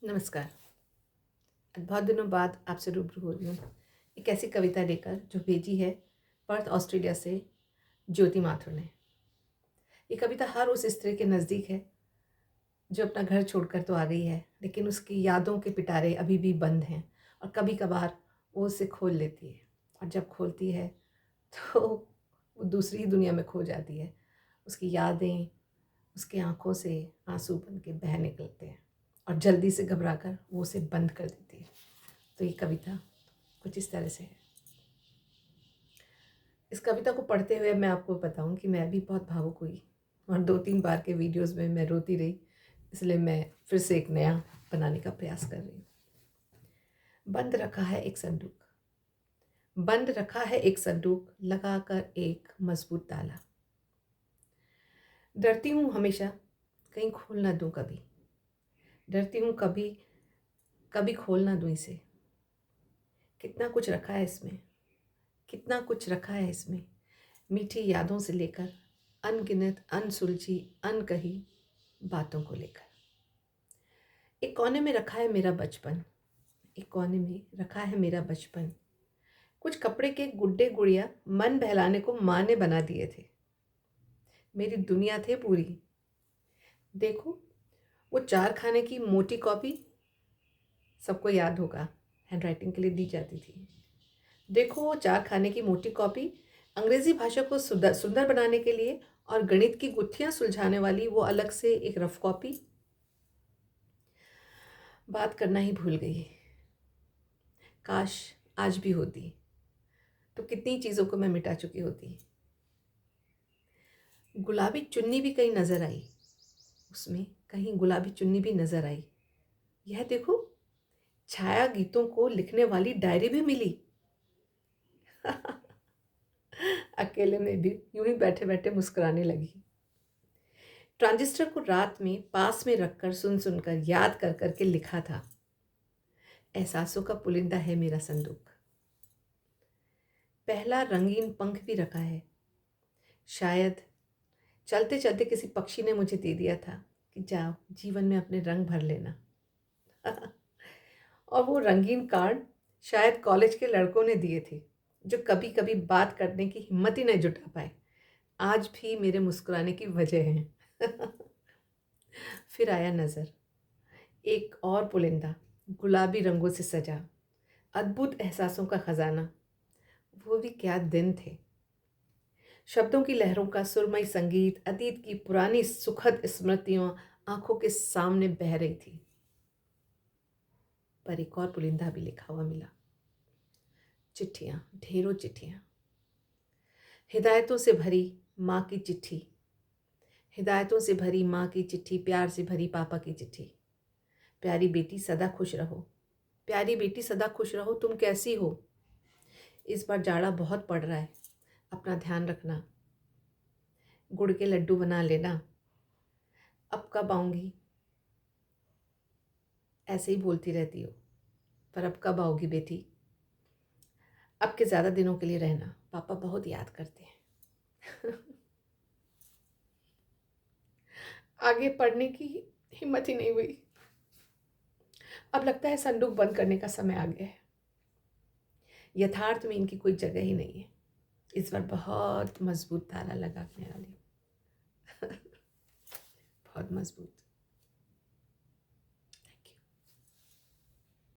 नमस्कार। आज बहुत दिनों बाद आपसे रूबरू हो रही हूँ। एक ऐसी कविता लेकर जो भेजी है पर्थ ऑस्ट्रेलिया से ज्योति माथुर ने। ये कविता हर उस स्त्री के नज़दीक है जो अपना घर छोड़कर तो आ गई है, लेकिन उसकी यादों के पिटारे अभी भी बंद हैं और कभी कभार वो उसे खोल लेती है। और जब खोलती है तो वो दूसरी ही दुनिया में खो जाती है। उसकी यादें उसकी आंखों से आंसू बन के बह निकलते हैं और जल्दी से घबराकर वो उसे बंद कर देती है। तो ये कविता कुछ इस तरह से है। इस कविता को पढ़ते हुए मैं आपको बताऊं कि मैं भी बहुत भावुक हुई और 2-3 बार के वीडियोस में मैं रोती रही, इसलिए मैं फिर से एक नया बनाने का प्रयास कर रही हूँ। बंद रखा है एक संदूक, बंद रखा है एक संदूक, लगाकर एक मजबूत ताला। डरती हूँ हमेशा कहीं खोल ना दूँ कभी, डरती हूँ कभी कभी खोल ना दूँ इसे। कितना कुछ रखा है इसमें, कितना कुछ रखा है इसमें, मीठी यादों से लेकर अनगिनत अनसुलझी अनकही बातों को लेकर। एक कोने में रखा है मेरा बचपन, एक कोने में रखा है मेरा बचपन। कुछ कपड़े के गुड्डे गुड़िया मन बहलाने को माँ ने बना दिए थे, मेरी दुनिया थे पूरी। देखो वो 4 खाने की मोटी कॉपी, सबको याद होगा, हैंडराइटिंग के लिए दी जाती थी। देखो वो 4 खाने की मोटी कॉपी, अंग्रेजी भाषा को सुंदर सुंदर बनाने के लिए, और गणित की गुत्थियां सुलझाने वाली वो अलग से एक रफ कॉपी। बात करना ही भूल गई। काश आज भी होती तो कितनी चीज़ों को मैं मिटा चुकी होती। गुलाबी चुन्नी भी कहीं नज़र आई, उसमें कहीं गुलाबी चुन्नी भी नज़र आई। यह देखो छाया गीतों को लिखने वाली डायरी भी मिली। अकेले में भी यूं ही बैठे बैठे मुस्कुराने लगी। ट्रांजिस्टर को रात में पास में रखकर सुन सुनकर याद कर करके लिखा था, एहसासों का पुलिंदा है मेरा संदूक। पहला रंगीन पंख भी रखा है, शायद चलते चलते किसी पक्षी ने मुझे दे दिया था कि जाओ जीवन में अपने रंग भर लेना। और वो रंगीन कार्ड शायद कॉलेज के लड़कों ने दिए थे जो कभी कभी बात करने की हिम्मत ही नहीं जुटा पाए, आज भी मेरे मुस्कुराने की वजह हैं। फिर आया नज़र एक और पुलिंदा, गुलाबी रंगों से सजा, अद्भुत एहसासों का खजाना। वो भी क्या दिन थे, शब्दों की लहरों का सुरमई संगीत, अतीत की पुरानी सुखद स्मृतियां आंखों के सामने बह रही थी। पर एक और पुलिंदा भी लिखा हुआ मिला, चिट्ठियां, ढेरों चिट्ठियां, हिदायतों से भरी माँ की चिट्ठी, हिदायतों से भरी माँ की चिट्ठी, प्यार से भरी पापा की चिट्ठी। प्यारी बेटी सदा खुश रहो, प्यारी बेटी सदा खुश रहो, तुम कैसी हो? इस बार जाड़ा बहुत पड़ रहा है, अपना ध्यान रखना, गुड़ के लड्डू बना लेना। अब कब आऊँगी? ऐसे ही बोलती रहती हो, पर अब कब आओगी बेटी? अब के ज़्यादा दिनों के लिए रहना, पापा बहुत याद करते हैं। आगे पढ़ने की हिम्मत ही नहीं हुई। अब लगता है संदूक बंद करने का समय आ गया है। यथार्थ में इनकी कोई जगह ही नहीं है। इस बार बहुत मजबूत ताला लगाने वाली हूँ। बहुत मजबूत।